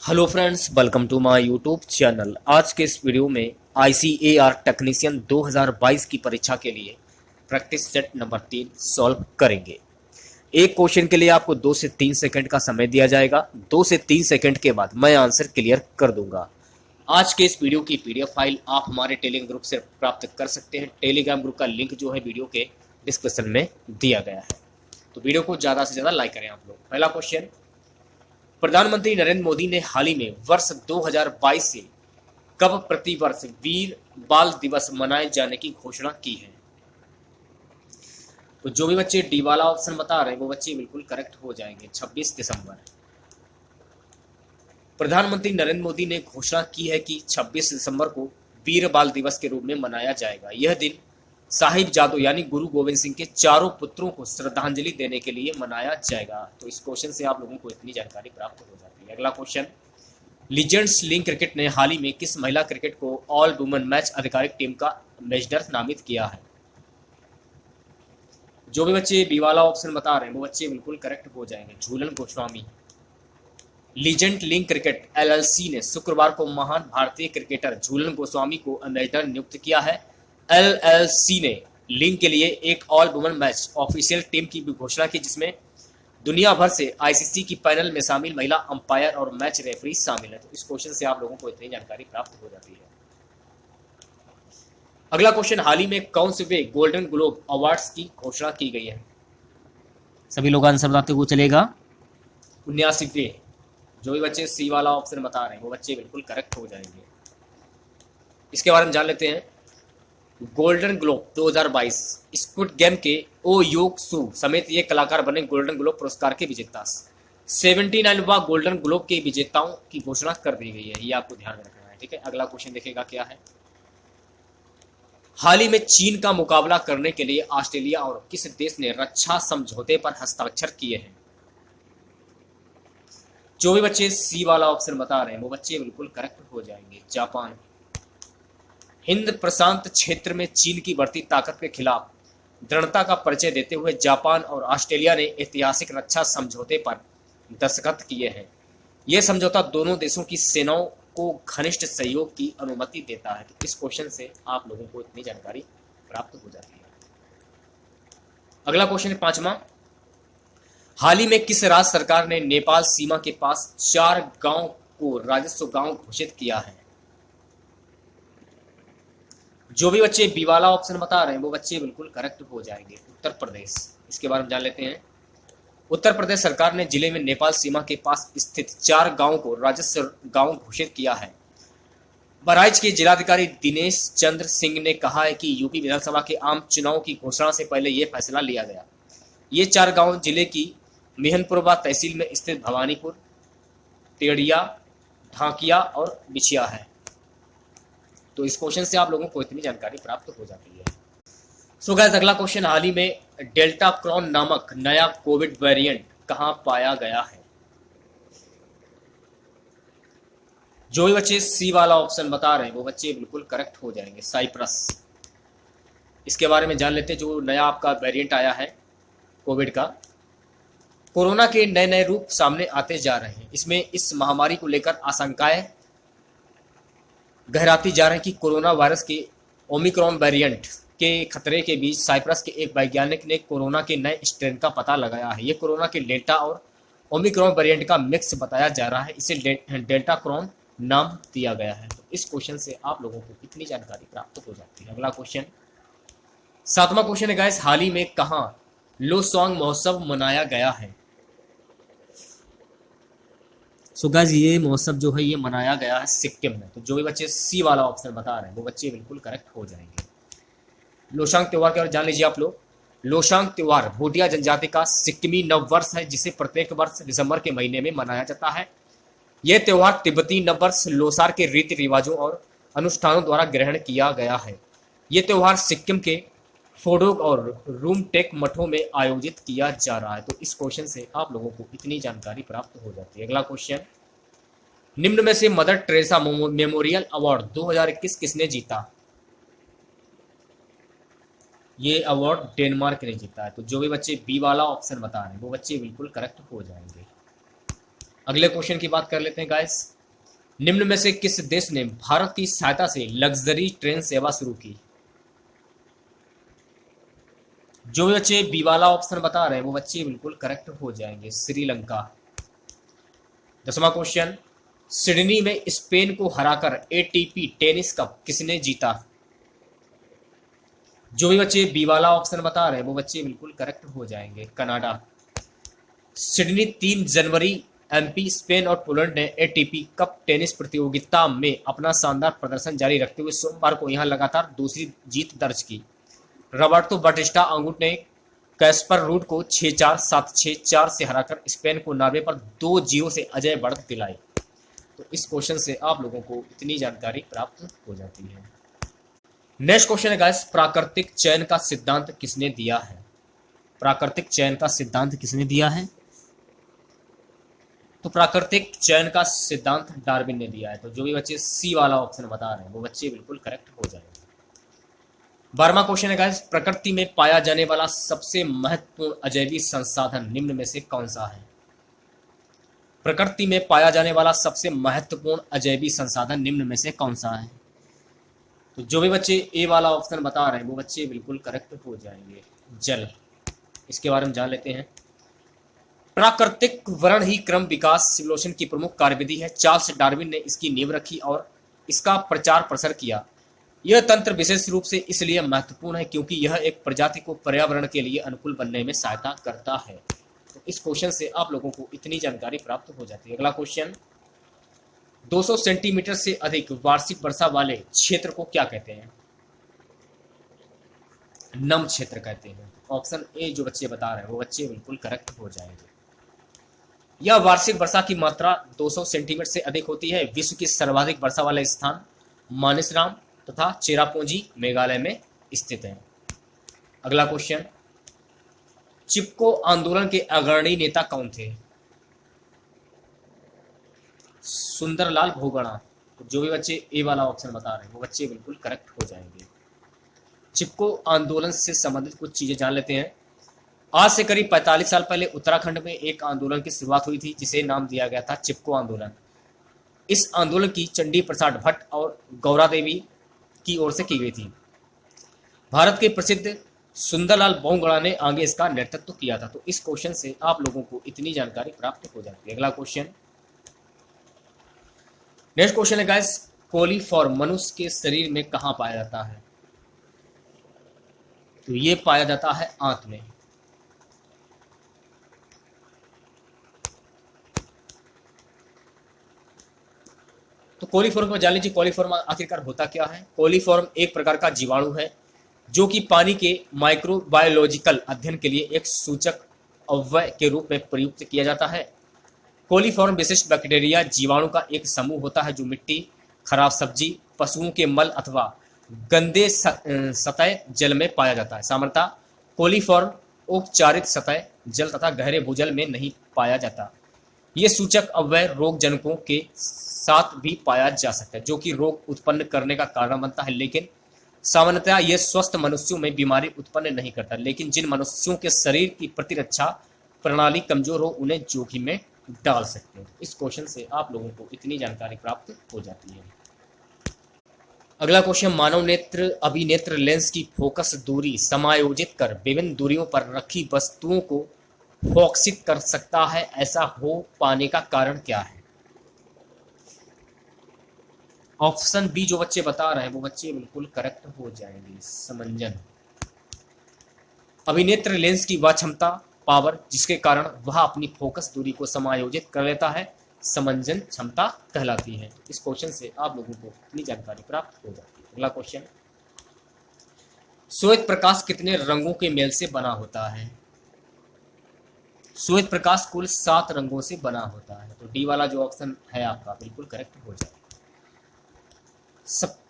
Hello friends, welcome to my YouTube channel. आज के इस वीडियो में आईसीएआर टेक्नीशियन 2022 की परीक्षा के लिए प्रैक्टिस सेट नंबर 3 सॉल्व करेंगे। एक क्वेश्चन के लिए आपको 2 से 3 सेकंड का समय दिया जाएगा। 2 से 3 सेकंड के बाद मैं आंसर क्लियर कर दूंगा। आज के इस वीडियो की पीडीएफ फाइल आप हमारे टेलीग्राम ग्रुप से प्राप्त कर सकते हैं। टेलीग्राम ग्रुप का लिंक जो है वीडियो के डिस्क्रिप्शन में दिया गया है। तो वीडियो को ज़्यादा से ज़्यादा लाइक करें आप लोग। पहला क्वेश्चन, प्रधानमंत्री नरेंद्र मोदी ने हाल ही में वर्ष 2022 से कब प्रतिवर्ष वीर बाल दिवस मनाए जाने की घोषणा की है? तो जो भी बच्चे डी वाला ऑप्शन बता रहे हैं वो बच्चे बिल्कुल करेक्ट हो जाएंगे। 26 दिसंबर। प्रधानमंत्री नरेंद्र मोदी ने घोषणा की है कि 26 दिसंबर को वीर बाल दिवस के रूप में मनाया जाएगा। यह दिन साहिबजादों यानी गुरु गोविंद सिंह के चारों पुत्रों को श्रद्धांजलि देने के लिए मनाया जाएगा। तो इस क्वेश्चन से आप लोगों को इतनी जानकारी प्राप्त हो जाती है। अगला क्वेश्चन, लीजेंड्स लीग क्रिकेट ने हाल ही में किस महिला क्रिकेट को ऑल वुमेन मैच आधिकारिक टीम का एम्बेसडर नामित किया है? जो भी बच्चे बी वाला ऑप्शन बता रहे हैं वो बच्चे बिल्कुल करेक्ट हो जाएंगे। Jhulan Goswami. Legend league cricket LLC ने शुक्रवार को महान भारतीय क्रिकेटर झूलन गोस्वामी को एम्बेसडर नियुक्त किया है। एलएलसी ने लीग के लिए एक all women match official team की भी घोषणा की, जिसमें दुनिया भर से आईसीसी की पैनल में शामिल महिला अंपायर और मैच रेफरी शामिल है। तो इस क्वेश्चन से आप लोगों को इतनी जानकारी प्राप्त हो जाती है। अगला क्वेश्चन, हाल ही में कौन से वे गोल्डन ग्लोब अवार्ड्स की घोषणा की गई है? सभी लोग आंसर बताते हुए चलेगा। 79वें। जो भी बच्चे सी वाला ऑप्शन बता रहे हैं वो बच्चे बिल्कुल करेक्ट हो जाएंगे। इसके बारे में जान लेते हैं। गोल्डन ग्लोब 2022 स्क्विड गेम के ओ योग सू समेत ये कलाकार बने गोल्डन ग्लोब पुरस्कार के विजेता। 79वां गोल्डन ग्लोब के विजेताओं की घोषणा कर दी गई है, ये आपको ध्यान में रखना है। ठीक है, अगला क्वेश्चन देखेगा क्या है। हाल ही में चीन का मुकाबला करने के लिए ऑस्ट्रेलिया और किस देश ने रक्षा समझौते पर हस्ताक्षर किए हैं? जो भी बच्चे सी वाला ऑप्शन बता रहे हैं वो बच्चे बिल्कुल करेक्ट हो जाएंगे। जापान। हिंद प्रशांत क्षेत्र में चीन की बढ़ती ताकत के खिलाफ दृढ़ता का परिचय देते हुए जापान और ऑस्ट्रेलिया ने ऐतिहासिक रक्षा समझौते पर दस्तखत किए हैं। यह समझौता दोनों देशों की सेनाओं को घनिष्ठ सहयोग की अनुमति देता है। तो इस क्वेश्चन से आप लोगों को इतनी जानकारी प्राप्त हो जाती है। अगला क्वेश्चन है 5वां। हाल ही में किस राज्य सरकार ने नेपाल सीमा के पास 4 गांव को राजस्व गांव घोषित किया है? जो भी बच्चे बी वाला ऑप्शन बता रहे हैं वो बच्चे बिल्कुल करेक्ट हो जाएंगे। उत्तर प्रदेश। इसके बारे में जान लेते हैं। उत्तर प्रदेश सरकार ने जिले में नेपाल सीमा के पास स्थित 4 गांवों को राजस्व गांव घोषित किया है। बहराइच के जिलाधिकारी दिनेश चंद्र सिंह ने कहा है कि यूपी विधानसभा के आम चुनाव की घोषणा से पहले यह फैसला लिया गया। ये 4 गांव जिले की मिहनपुरवा तहसील में स्थित भवानीपुर, टेड़िया, ढाकिया और बिछिया है। तो इस क्वेश्चन से आप लोगों को इतनी जानकारी प्राप्त हो जाती है। सो गाइस, अगला क्वेश्चन, हाल ही में डेल्टा क्रॉन नामक नया कोविड वेरिएंट कहां पाया गया है? जो भी बच्चे सी वाला ऑप्शन बता रहे हैं वो बच्चे बिल्कुल करेक्ट हो जाएंगे। साइप्रस। इसके बारे में जान लेते हैं। जो नया आपका वेरिएंट आया है कोविड का, कोरोना के नए नए रूप सामने आते जा रहे हैं। इसमें इस महामारी को लेकर आशंकाएं गहराती जा रही हैं कि कोरोना वायरस के ओमिक्रॉन वेरिएंट के खतरे के बीच साइप्रस के एक वैज्ञानिक ने कोरोना के नए स्ट्रेन का पता लगाया है। ये कोरोना के डेल्टा और ओमिक्रॉन वेरिएंट का मिक्स बताया जा रहा है। इसे डेल्टा क्रॉन नाम दिया गया है। तो इस क्वेश्चन से आप लोगों को कितनी जानकारी प्राप्त हो जाती है। अगला क्वेश्चन, 7वां क्वेश्चन है गाइस, हाल ही में कहां लोसांग महोत्सव मनाया गया है? सो गाइस, ये महोत्सव जो है ये मनाया गया है सिक्किम में। तो जो भी बच्चे सी वाला ऑप्शन बता रहे हैं वो बच्चे बिल्कुल करेक्ट हो जाएंगे। लोसांग त्योहार के बारे में जान लीजिए आप लोग। लोसांग त्योहार भूटिया जनजाति का सिक्किमी नव वर्ष है, जिसे प्रत्येक वर्ष दिसंबर के महीने में मनाया जाता है। यह त्योहार तिब्बती नव वर्ष लोसार के रीति रिवाजों और अनुष्ठानों द्वारा ग्रहण किया गया है। यह त्योहार सिक्किम के फोडोक और रूमटेक मठों में आयोजित किया जा रहा है। तो इस क्वेश्चन से आप लोगों को इतनी जानकारी प्राप्त हो जाती है। अगला क्वेश्चन, निम्न में से मदर टेरेसा मेमोरियल अवार्ड 2021 किसने जीता? ये अवार्ड डेनमार्क ने जीता है। तो जो भी बच्चे बी वाला ऑप्शन बता रहे हैं वो बच्चे बिल्कुल करेक्ट हो जाएंगे। अगले क्वेश्चन की बात कर लेते हैं गाइस। निम्न में से किस देश ने भारत की सहायता से लग्जरी ट्रेन सेवा शुरू की? जो भी बच्चे बी वाला ऑप्शन बता रहे हैं वो बच्चे बिल्कुल करेक्ट हो जाएंगे, श्रीलंका। 10वां क्वेश्चन, सिडनी में स्पेन को हराकर एटीपी टेनिस कप किसने जीता? जो भी बच्चे बी वाला ऑप्शन बता रहे हैं वो बच्चे बिल्कुल करेक्ट हो जाएंगे, कनाडा। सिडनी 3 जनवरी, एमपी, स्पेन और पोलैंड ने एटीपी कप टेनिस प्रतियोगिता में अपना शानदार प्रदर्शन जारी रखते हुए सोमवार को यहां लगातार दूसरी जीत दर्ज की। रॉबर्टो बाटिस्टा आंगुट ने कैस्पर रूड को 6-4, 7-6, 4 से हराकर स्पेन को नॉर्वे पर 2-0 से अजय बढ़त दिलाई। तो इस क्वेश्चन से आप लोगों को इतनी जानकारी प्राप्त हो जाती है। नेक्स्ट क्वेश्चन है गाइस, प्राकृतिक चयन का सिद्धांत किसने दिया है? प्राकृतिक चयन का सिद्धांत किसने दिया है? तो प्राकृतिक चयन का सिद्धांत डार्विन ने दिया है। तो जो भी बच्चे सी वाला ऑप्शन बता रहे हैं वो बच्चे बिल्कुल करेक्ट हो जाएंगे। 12वां क्वेश्चन है गाइस, प्रकृति में पाया जाने वाला सबसे महत्वपूर्ण अजैविक संसाधन निम्न में से कौन सा है? प्रकृति में पाया जाने वाला सबसे महत्वपूर्ण अजैविक संसाधन निम्न में से कौन सा है? तो जो भी बच्चे ए वाला ऑप्शन बता रहे हैं वो बच्चे बिल्कुल करेक्ट हो जाएंगे, जल। इसके बारे में जान लेते हैं। प्राकृतिक वर्ण ही क्रम विकास सिमुलेशन की प्रमुख कार्यविधि है। चार्ल्स डार्विन ने इसकी नींव रखी और इसका प्रचार प्रसार किया। यह तंत्र विशेष रूप से इसलिए महत्वपूर्ण है क्योंकि यह एक प्रजाति को पर्यावरण के लिए अनुकूल बनने में सहायता करता है। तो इस क्वेश्चन से आप लोगों को इतनी जानकारी प्राप्त हो जाती है। अगला क्वेश्चन, 200 सेंटीमीटर से अधिक वार्षिक वर्षा वाले क्षेत्र को क्या कहते हैं? नम क्षेत्र कहते हैं। ऑप्शन ए जो बच्चे बता रहे हैं वो बच्चे बिल्कुल करेक्ट हो जाएंगे। यह वार्षिक वर्षा की मात्रा 200 सेंटीमीटर से अधिक होती है। विश्व की सर्वाधिक वर्षा वाले स्थान मानेसराम तथा चेरापूंजी मेघालय में स्थित है। अगला क्वेश्चन, चिपको आंदोलन के अग्रणी नेता कौन थे? सुंदरलाल भोगड़ा। जो भी बच्चे ए वाला ऑप्शन बता रहे हैं वो बच्चे बिल्कुल करेक्ट हो जाएंगे। चिपको आंदोलन से संबंधित कुछ चीजें जान लेते हैं। आज से करीब 45 साल पहले उत्तराखंड में एक आंदोलन की शुरुआत हुई थी जिसे नाम दिया गया था चिपको आंदोलन। इस आंदोलन की चंडी प्रसाद भट्ट और गौरा देवी की ओर से की गई थी। भारत के प्रसिद्ध सुंदरलाल बहुगुणा ने आगे इसका नेतृत्व किया था। तो इस क्वेश्चन से आप लोगों को इतनी जानकारी प्राप्त हो जाती है। अगला क्वेश्चन, नेक्स्ट क्वेश्चन है गाइस, कोलीफॉर्म मनुष्य के शरीर में कहां पाया जाता है? तो ये पाया जाता है आंत में। तो कोलीफॉर्म को जान लीजिए, कोलीफॉर्म आखिरकार होता क्या है। कोलीफॉर्म एक प्रकार का जीवाणु है जो कि पानी के माइक्रोबायोलॉजिकल अध्ययन के लिए एक सूचक अव्यय के रूप में प्रयुक्त किया जाता है। कोलीफॉर्म विशिष्ट बैक्टीरिया जीवाणु का एक समूह होता है जो मिट्टी, खराब सब्जी, पशुओं के मल अथवा गंदे सतह जल में पाया जाता है। सामान्यतः कोलीफॉर्म औपचारिक सतह जल तथा गहरे भूजल में नहीं पाया जाता। ये सूचक अव्यय रोगजनकों के साथ भी पाया जा सकता है जो कि रोग उत्पन्न करने का कारण बनता है, लेकिन सामान्यतः यह स्वस्थ मनुष्यों में बीमारी उत्पन्न नहीं करता। लेकिन जिन मनुष्यों के शरीर की प्रतिरक्षा प्रणाली कमजोर हो उन्हें जोखिम में डाल सकते हैं। इस क्वेश्चन से आप लोगों को इतनी जानकारी प्राप्त हो जाती है। अगला क्वेश्चन, मानव नेत्र अभिनेत्र लेंस की फोकस दूरी समायोजित कर विभिन्न दूरियों पर रखी वस्तुओं को फोकसित कर सकता है। ऐसा हो पाने का कारण क्या है? ऑप्शन बी जो बच्चे बता रहे हैं वो बच्चे बिल्कुल करेक्ट हो जाएंगे, समंजन। अभिनेत्र लेंस की वह क्षमता, पावर, जिसके कारण वह अपनी फोकस दूरी को समायोजित कर लेता है, समंजन क्षमता कहलाती है। इस क्वेश्चन से आप लोगों को इतनी जानकारी प्राप्त हो जाती है। अगला क्वेश्चन, श्वेत प्रकाश कितने रंगों के मेल से बना होता है? श्वेत प्रकाश कुल 7 रंगों से बना होता है। तो डी वाला जो ऑप्शन है आपका बिल्कुल करेक्ट हो जाएगा।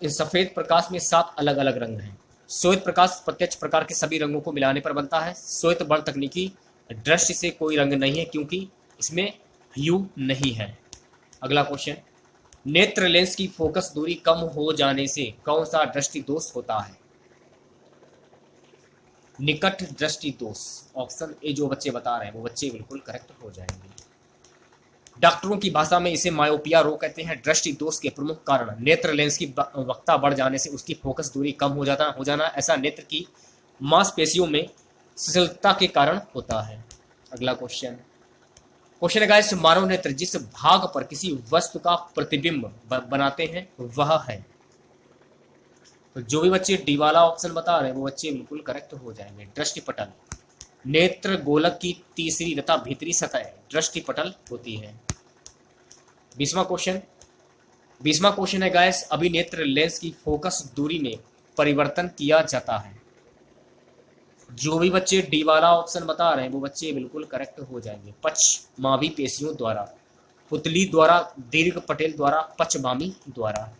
सफेद प्रकाश में 7 अलग अलग रंग हैं। श्वेत प्रकाश प्रत्यक्ष प्रकार के सभी रंगों को मिलाने पर बनता है। श्वेत वर्ण तकनीकी दृष्टि से कोई रंग नहीं है क्योंकि इसमें ह्यू नहीं है। अगला क्वेश्चन, नेत्र लेंस की फोकस दूरी कम हो जाने से कौन सा दृष्टि दोष होता है? निकट दृष्टि दोष। ऑप्शन ए जो बच्चे बता रहे हैं वो बच्चे बिल्कुल करेक्ट हो जाएंगे। डॉक्टरों की भाषा में इसे मायोपिया रोग कहते हैं। दृष्टि दोष के प्रमुख कारण नेत्र लेंस की वक्रता बढ़ जाने से उसकी फोकस दूरी कम हो जाना ऐसा नेत्र की मांसपेशियों में शिथिलता के कारण होता है। अगला क्वेश्चन है गाइस, मानव नेत्र जिस भाग पर किसी वस्तु का प्रतिबिंब बनाते हैं वह है। तो जो भी बच्चे डी वाला ऑप्शन बता रहे हैं वो बच्चे बिल्कुल करेक्ट हो जाएंगे। दृष्टिपटल नेत्र गोलक की तीसरी तथा भीतरी सतह दृष्टिपटल होती है। 20वां क्वेश्चन है गाइस, अभिनेत्र लेंस की फोकस दूरी में परिवर्तन किया जाता है। जो भी बच्चे डी वाला ऑप्शन बता रहे हैं वो बच्चे बिल्कुल करेक्ट हो जाएंगे। पक्षमावी पेशियों द्वारा, पुतली द्वारा, दीर्घ पटेल द्वारा, पक्षमावी द्वारा।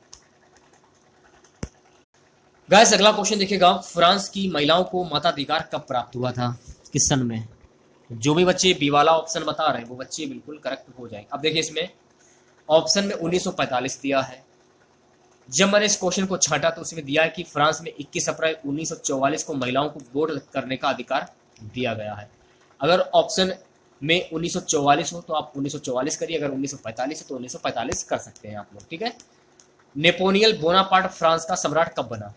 गाइस अगला क्वेश्चन देखिएगा, फ्रांस की महिलाओं को मताधिकार कब प्राप्त हुआ था, किस सन में। जो भी बच्चे बी वाला ऑप्शन बता रहे हैं वो बच्चे बिल्कुल करेक्ट हो जाएंगे। अब देखिए इसमें ऑप्शन में 1945 दिया है। जब मैंने इस क्वेश्चन को छांटा तो उसमें दिया है कि फ्रांस में 21 अप्रैल 1944 को महिलाओं को वोट करने का अधिकार दिया गया है। अगर ऑप्शन में 1944 हो तो आप 1944 करिए, अगर 1945 है तो 1945 कर सकते हैं आप लोग, ठीक है। नेपोलियन बोनापार्ट फ्रांस का सम्राट कब बना।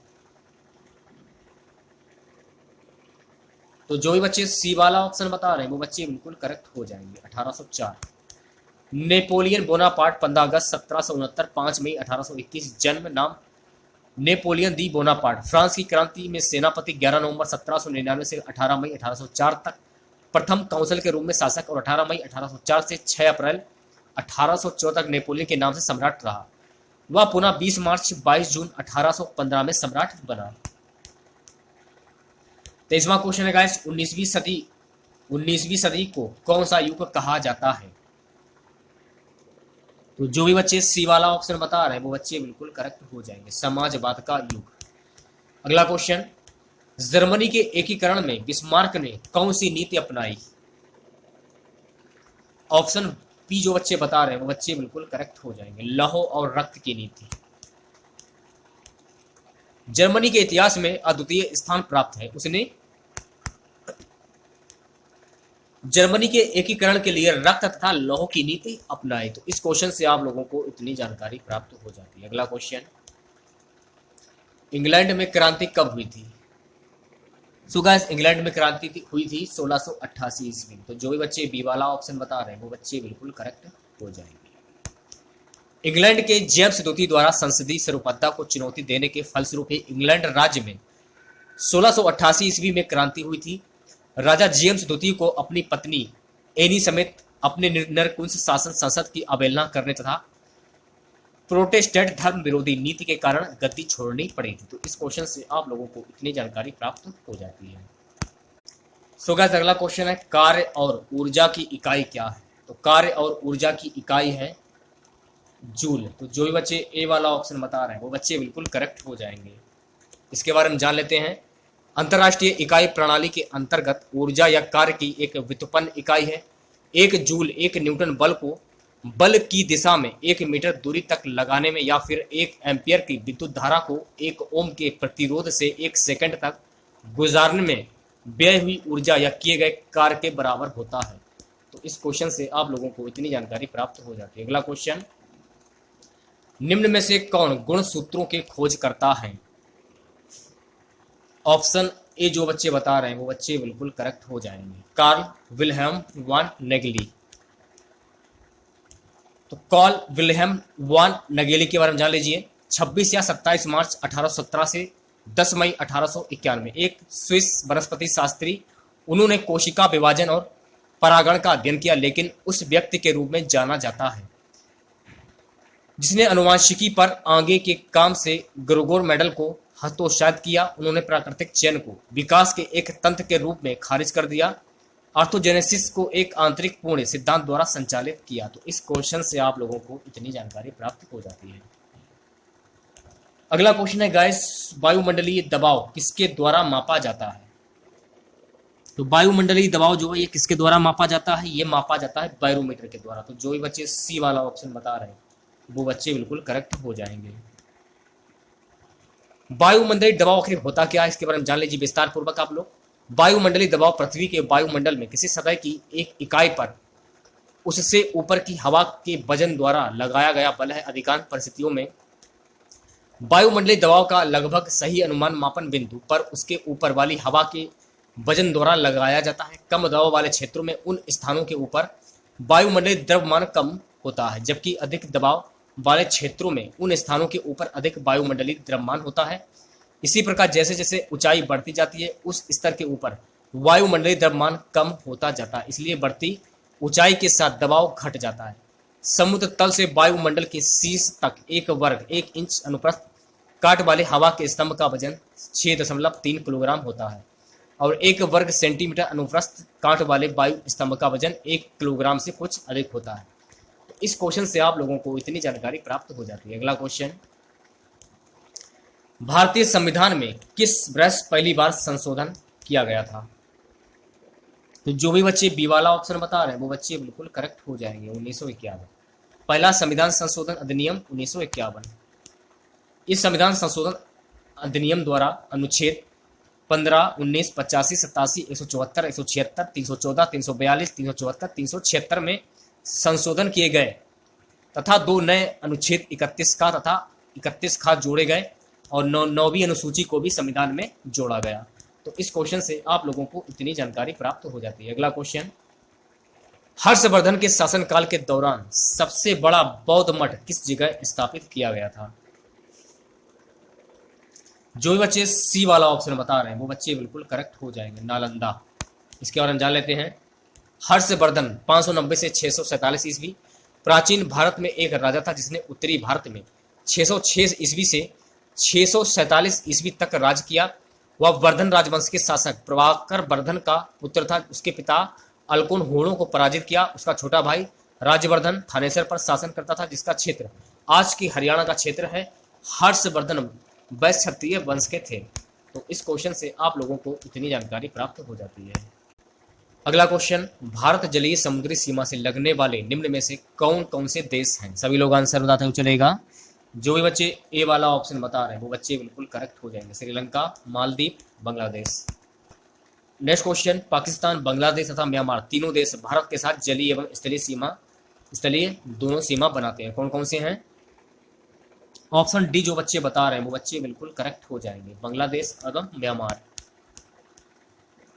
तो जो भी बच्चे सी वाला ऑप्शन बता रहे हैं वो बच्चे बिल्कुल करेक्ट हो जाएंगे। 1804 नेपोलियन बोनापार्ट 15 अगस्त 1769, 5 मई 1821। जन्म नाम नेपोलियन दी बोनापार्ट। फ्रांस की क्रांति में सेनापति 11 नवंबर 1799 से 18 मई 1804 तक प्रथम काउंसिल के रूप में शासक और 18 मई 1804 से 6 अप्रैल 1804 तक नेपोलियन के नाम से सम्राट रहा। वह पुनः 20 मार्च 22 जून 1815 में सम्राट बना। 23वां क्वेश्चन है गाइस, 19वीं सदी को कौन सा युग कहा जाता है। तो जो भी बच्चे सी वाला ऑप्शन बता रहे हैं वो बच्चे बिल्कुल करेक्ट हो जाएंगे, समाजवाद का युग। अगला क्वेश्चन, जर्मनी के एकीकरण में बिस्मार्क ने कौन सी नीति अपनाई। ऑप्शन बी जो बच्चे बता रहे हैं वो बच्चे बिल्कुल करेक्ट हो जाएंगे, लौह और रक्त की नीति। जर्मनी के इतिहास में अद्वितीय स्थान प्राप्त है। उसने जर्मनी के एकीकरण के लिए रक्त तथा लौह की नीति अपनाई। तो इस क्वेश्चन से आप लोगों को इतनी जानकारी प्राप्त हो जाती है। अगला क्वेश्चन, इंग्लैंड में क्रांति कब हुई थी। सो गाइस इंग्लैंड में क्रांति हुई थी 1688 ईस्वी। तो जो भी बच्चे बी वाला ऑप्शन बता रहे हैं वो बच्चे बिल्कुल करेक्ट हो जाएंगे। इंग्लैंड के जेम्स द्वितीय द्वारा संसदीय सर्वोपद्धा को चुनौती देने के फलस्वरूप इंग्लैंड राज्य में 1688 ईस्वी में क्रांति हुई थी। राजा जेम्स द्वितीय को अपनी पत्नी एनी समेत अपने नरकुंस शासन संसद की अवहेलना करने तथा प्रोटेस्टेंट धर्म विरोधी नीति के कारण गद्दी छोड़नी पड़ी थी। तो इस क्वेश्चन से आप लोगों को इतनी जानकारी प्राप्त हो जाती है। सो गाइस अगला क्वेश्चन है, कार्य और ऊर्जा की इकाई क्या है। तो कार्य और ऊर्जा की इकाई है जूल। तो जो भी बच्चे ए वाला ऑप्शन बता रहे हैं वो बच्चे बिल्कुल करेक्ट हो जाएंगे। इसके बारे में जान लेते हैं। अंतरराष्ट्रीय इकाई प्रणाली के अंतर्गत ऊर्जा या कार्य की एक व्युत्पन्न इकाई है। एक जूल एक न्यूटन बल को बल की दिशा में 1 मीटर दूरी तक लगाने में या फिर 1 एम्पियर की विद्युत धारा को 1 ओम के प्रतिरोध से 1 सेकंड तक गुजारने में व्यय हुई ऊर्जा या किए गए कार्य के बराबर होता है। तो इस क्वेश्चन से आप लोगों को इतनी जानकारी प्राप्त हो जाती है। अगला क्वेश्चन, निम्न में से कौन गुण सूत्रों के खोज करता है। ऑप्शन ए जो बच्चे बता रहे हैं वो बच्चे बिल्कुल करेक्ट हो जाएंगे, कार्ल विल्हेम वान नेगेली। तो कार्ल विल्हेम वान नेगेली के बारे में जान लीजिए। 26 या 27 मार्च 1817 से 10 मई 1891 एक स्विस वनस्पति शास्त्री। उन्होंने कोशिका विभाजन और परागण का अध्ययन किया, लेकिन उस व्यक्ति के रूप में जाना जाता है जिसने आनुवंशिकी पर आगे के काम से ग्रेगोर मेंडल को हतोत्साहित किया। उन्होंने प्राकृतिक चयन को विकास के एक तंत्र के रूप में खारिज कर दिया। ऑर्थोजेनेसिस को एक आंतरिक पूर्ण सिद्धांत द्वारा संचालित किया। तो इस क्वेश्चन से आप लोगों को इतनी जानकारी प्राप्त हो जाती है। अगला क्वेश्चन है गाइस, वायुमंडलीय दबाव किसके द्वारा मापा जाता है। तो वायुमंडलीय दबाव जो है ये किसके द्वारा मापा जाता है, ये मापा जाता है बैरोमीटर के द्वारा। तो जो भी बच्चे सी वाला ऑप्शन बता रहे हैं वो बच्चे बिल्कुल करेक्ट हो जाएंगे। वायुमंडलीय दबाव आखिर होता क्या है इसके बारे में जान लीजिए विस्तार पूर्वक आप लोग। वायुमंडलीय दबाव पृथ्वी के वायुमंडल में किसी सतह की एक इकाई पर उससे ऊपर की हवा के वजन द्वारा लगाया गया बल है। अधिकांश परिस्थितियों में वायुमंडलीय दबाव का लगभग सही अनुमान मापन बिंदु पर उसके ऊपर वाली हवा के वजन द्वारा लगाया जाता है। कम दबाव वाले क्षेत्रों में उन स्थानों के ऊपर वायुमंडलीय द्रव्यमान कम होता है, जबकि अधिक दबाव वाले क्षेत्रों में उन स्थानों के ऊपर अधिक वायुमंडलीय द्रव्यमान होता है। इसी प्रकार जैसे जैसे ऊंचाई बढ़ती जाती है उस स्तर के ऊपर वायुमंडलीय द्रव्यमान कम होता जाता है, इसलिए बढ़ती ऊंचाई के साथ दबाव घट जाता है। समुद्र तल से वायुमंडल के शीर्ष तक 1 वर्ग 1 इंच अनुप्रस्थ काट वाले हवा के स्तंभ का वजन 6.3 किलोग्राम होता है और 1 वर्ग सेंटीमीटर अनुप्रस्थ काट वाले वायु स्तंभ का वजन 1 किलोग्राम से कुछ अधिक होता है। तो इस क्वेश्चन से आप लोगों को इतनी जानकारी प्राप्त हो जाती है। अगला क्वेश्चन, भारतीय संविधान में किस वर्ष पहली बार संशोधन किया गया था? तो जो भी बच्चे बी वाला ऑप्शन बता रहे हैं वो बच्चे बिल्कुल करेक्ट हो जाएंगे। 1951 पहला संविधान संशोधन अधिनियम 1951। इस संविधान संशोधन अधिनियम द्वारा अनुच्छेद 15, 19, 85, 87, 174, 176, 314, 342, 374, 376 में संशोधन किए गए तथा 2 नए अनुच्छेद 31 का तथा 31 खा जोड़े गए और 9वीं अनुसूची को भी संविधान में जोड़ा गया। तो इस क्वेश्चन से आप लोगों को इतनी जानकारी प्राप्त हो जाती है। अगला क्वेश्चन, हर्षवर्धन के शासनकाल के दौरान सबसे बड़ा बौद्ध मठ किस जगह स्थापित किया गया था? जो भी बच्चे सी वाला ऑप्शन बता रहे हैं वो बच्चे बिल्कुल करेक्ट हो जाएंगे, नालंदा। इसके बारे में जान लेते हैं। हर्षवर्धन 590 से 647 ईस्वी प्राचीन भारत में एक राजा था जिसने उत्तरी भारत में 606 ईस्वी से 647 ईस्वी तक राज किया। वह वर्धन राजवंश के शासक प्रभाकर वर्धन का पुत्र था। उसके पिता अलकोन होड़ों को पराजित किया। उसका छोटा भाई राज्यवर्धन थानेसर पर शासन करता था, जिसका क्षेत्र आज की हरियाणा का क्षेत्र है। हर्षवर्धन वैश्य क्षत्रिय वंश के थे। तो इस क्वेश्चन से आप लोगों को इतनी जानकारी प्राप्त हो जाती है। अगला क्वेश्चन, भारत जलीय समुद्री सीमा से लगने वाले निम्न में से कौन कौन से देश हैं? सभी लोग आंसर बताते हुए चलेगा। जो भी बच्चे ए वाला ऑप्शन बता रहे हैं वो बच्चे बिल्कुल करेक्ट हो जाएंगे। श्रीलंका, मालदीव, बांग्लादेश। नेक्स्ट क्वेश्चन, पाकिस्तान, बांग्लादेश तथा म्यांमार तीनों देश भारत के साथ जलीय एवं स्थलीय दोनों सीमा बनाते हैं। कौन कौन से हैं? ऑप्शन डी जो बच्चे बता रहे हैं वो बच्चे बिल्कुल करेक्ट हो जाएंगे, बांग्लादेश एवं म्यांमार।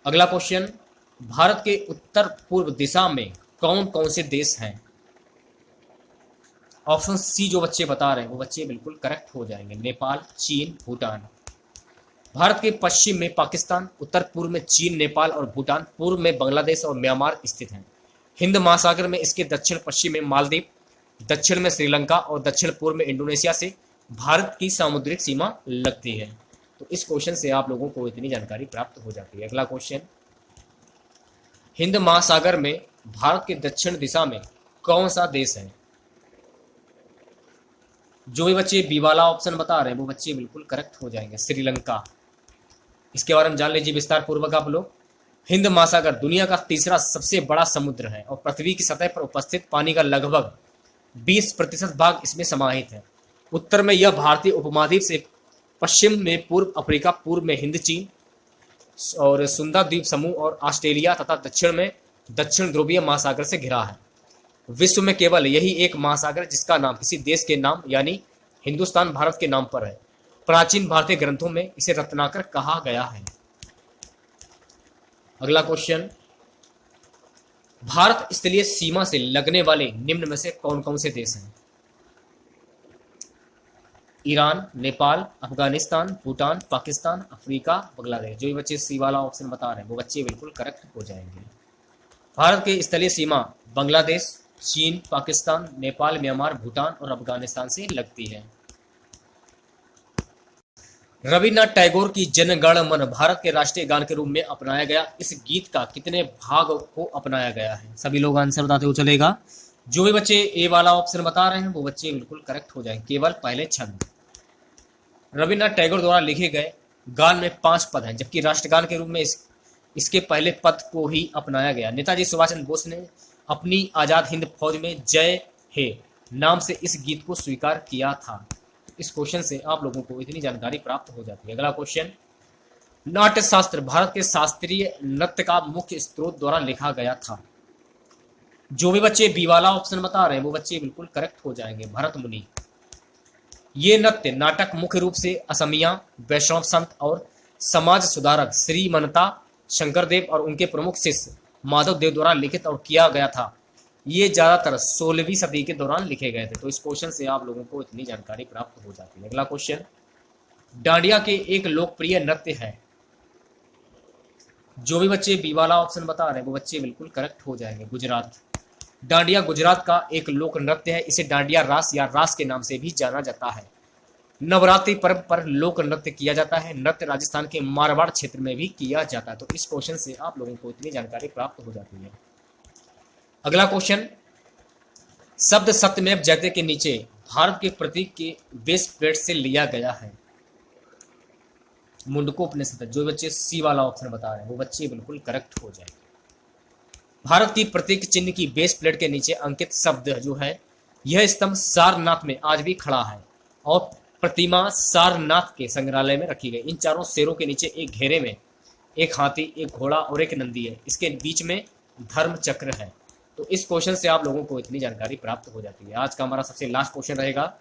अगला क्वेश्चन, भारत के उत्तर पूर्व दिशा में कौन कौन से देश हैं? ऑप्शन सी जो बच्चे बता रहे हैं वो बच्चे बिल्कुल करेक्ट हो जाएंगे, नेपाल, चीन, भूटान। भारत के पश्चिम में पाकिस्तान, उत्तर पूर्व में चीन, नेपाल और भूटान, पूर्व में बांग्लादेश और म्यांमार स्थित हैं। हिंद महासागर में इसके दक्षिण पश्चिम में मालदीव, दक्षिण में श्रीलंका और दक्षिण पूर्व में इंडोनेशिया से भारत की सामुद्रिक सीमा लगती है। तो इस क्वेश्चन से आप लोगों को इतनी जानकारी प्राप्त हो जाती है। अगला क्वेश्चन, हिंद महासागर में भारत के दक्षिण दिशा में कौन सा देश है? जो भी बच्चे बी वाला ऑप्शन बता रहे हैं वो बच्चे बिल्कुल करेक्ट हो जाएंगे, श्रीलंका। इसके बारे में जान लीजिए विस्तार पूर्वक आप लोग। हिंद महासागर दुनिया का तीसरा सबसे बड़ा समुद्र है और पृथ्वी की सतह पर उपस्थित पानी का लगभग 20% भाग इसमें समाहित है। उत्तर में यह भारतीय उपमहाद्वीप से, पश्चिम में पूर्व अफ्रीका, पूर्व में हिंद, चीन और सुंदा द्वीप समूह और ऑस्ट्रेलिया तथा दक्षिण में दक्षिण ध्रुवीय महासागर से घिरा है। विश्व में केवल यही एक महासागर जिसका नाम किसी देश के नाम यानी हिंदुस्तान भारत के नाम पर है। प्राचीन भारतीय ग्रंथों में इसे रत्नाकर कहा गया है। अगला क्वेश्चन, भारत स्थलीय सीमा से लगने वाले निम्न में से कौन कौन से देश हैं? Iran, Nepal, Afghanistan, Bhutan, Pakistan, Africa, Bangladesh. जो भी बच्चे सी वाला ऑप्शन बता रहे हैं वो बच्चे बिल्कुल करेक्ट हो जाएंगे। भारत के स्थलीय सीमा बांग्लादेश, चीन, पाकिस्तान, नेपाल, म्यांमार, भूटान और अफगानिस्तान से लगती है। रविन्द्रनाथ टैगोर की जन गण मन भारत के राष्ट्रीय गान के रूप में अपनाया गया इस गीत का कितने भाग को अपनाया गया है? सभी लोग आंसर बताते हुए चलेगा। जो भी बच्चे ए वाला ऑप्शन बता रहे हैं वो बच्चे बिल्कुल करेक्ट हो जाएंगे, केवल पहले छंद। रविन्द्रनाथ टैगोर द्वारा लिखे गए गान में 5 पद हैं, जबकि राष्ट्रगान के रूप में इसके पहले पद को ही अपनाया गया। नेताजी सुभाष चंद्र बोस ने अपनी आजाद हिंद फौज में जय हे नाम से इस गीत को स्वीकार किया था। इस क्वेश्चन से आप लोगों को इतनी जानकारी प्राप्त हो जाती है। अगला क्वेश्चन, नाट्य शास्त्र भारत के शास्त्रीय नृत्य का मुख्य स्रोत द्वारा लिखा गया था। जो भी बच्चे बी वाला ऑप्शन बता रहे हैं वो बच्चे बिल्कुल करेक्ट हो जाएंगे, भरत मुनि। ये नृत्य नाटक मुख्य रूप से असमिया वैष्णव संत और समाज सुधारक श्री मनता शंकरदेव और उनके प्रमुख शिष्य माधव देव द्वारा लिखित और किया गया था। ये ज्यादातर 16वीं सदी के दौरान लिखे गए थे। तो इस क्वेश्चन से आप लोगों को इतनी जानकारी प्राप्त हो जाती है। अगला क्वेश्चन, डांडिया के एक लोकप्रिय नृत्य है। जो भी बच्चे बी वाला ऑप्शन बता रहे हैं वो बच्चे बिल्कुल करेक्ट हो जाएंगे, गुजरात। डांडिया गुजरात का एक लोक नृत्य है। इसे डांडिया रास या रास के नाम से भी जाना जाता है। नवरात्रि पर्व पर लोक नृत्य किया जाता है। नृत्य राजस्थान के मारवाड़ क्षेत्र में भी किया जाता है। तो इस क्वेश्चन से आप लोगों को इतनी जानकारी प्राप्त हो जाती है। अगला क्वेश्चन, शब्द सत्यमेव जयते के नीचे भारत के प्रतीक के बेस प्लेट से लिया गया है। मुंडकोपनिषद। जो बच्चे सी वाला ऑप्शन बता रहे हैं वो बच्चे बिल्कुल करेक्ट हो जाएंगे। भारत की प्रतीक चिन्ह की बेस प्लेट के नीचे अंकित शब्द जो है, यह स्तंभ सारनाथ में आज भी खड़ा है और प्रतिमा सारनाथ के संग्रहालय में रखी गई। इन चारों शेरों के नीचे एक घेरे में एक हाथी, एक घोड़ा और एक नंदी है। इसके बीच में धर्म चक्र है। तो इस क्वेश्चन से आप लोगों को इतनी जानकारी प्राप्त हो जाती है। आज का हमारा सबसे लास्ट क्वेश्चन रहेगा,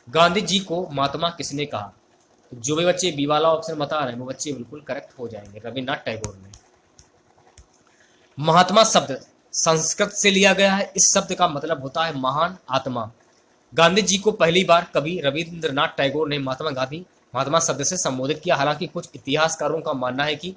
गांधी जी को महात्मा किसने कहा। तो जो भी बच्चे बी वाला ऑप्शन बता रहे हैं वो बच्चे बिल्कुल करेक्ट हो जाएंगे, रविन्द्रनाथ टैगोर ने। महात्मा शब्द संस्कृत से लिया गया है। इस शब्द का मतलब होता है महान आत्मा। गांधी जी को पहली बार कवि रविन्द्रनाथ टैगोर ने महात्मा शब्द से संबोधित किया। हालांकि कुछ इतिहासकारों का मानना है कि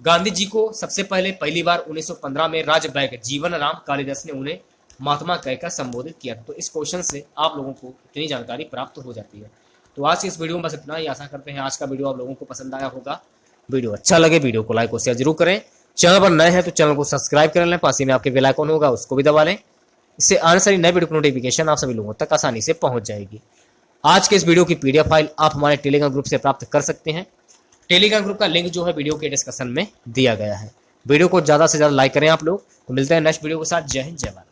गांधी जी को सबसे पहली बार 1915 में राजबैग जीवन राम कालिदास ने उन्हें महात्मा कहकर संबोधित किया। तो इस क्वेश्चन से आप लोगों को इतनी जानकारी प्राप्त हो जाती है। तो आज के इस वीडियो में बस इतना ही। आशा करते हैं आज का वीडियो आप लोगों को पसंद आया होगा। वीडियो अच्छा लगे वीडियो को लाइक और शेयर जरूर करें। चैनल पर नए हैं तो चैनल को सब्सक्राइब कर लें। पास ही में आपके बेल आइकन होगा उसको भी दबा लें। इससे आने वाली नए वीडियो की नोटिफिकेशन आप सभी लोगों तक आसानी से पहुंच जाएगी। आज के इस वीडियो की पीडीएफ फाइल आप हमारे टेलीग्राम ग्रुप से प्राप्त कर सकते हैं। टेलीग्राम ग्रुप का लिंक जो है वीडियो के डिस्क्रिप्शन में दिया गया है। वीडियो को ज्यादा से ज्यादा लाइक करें आप लोग। तो मिलते हैं नेक्स्ट वीडियो के साथ। जय हिंद, जय भारत।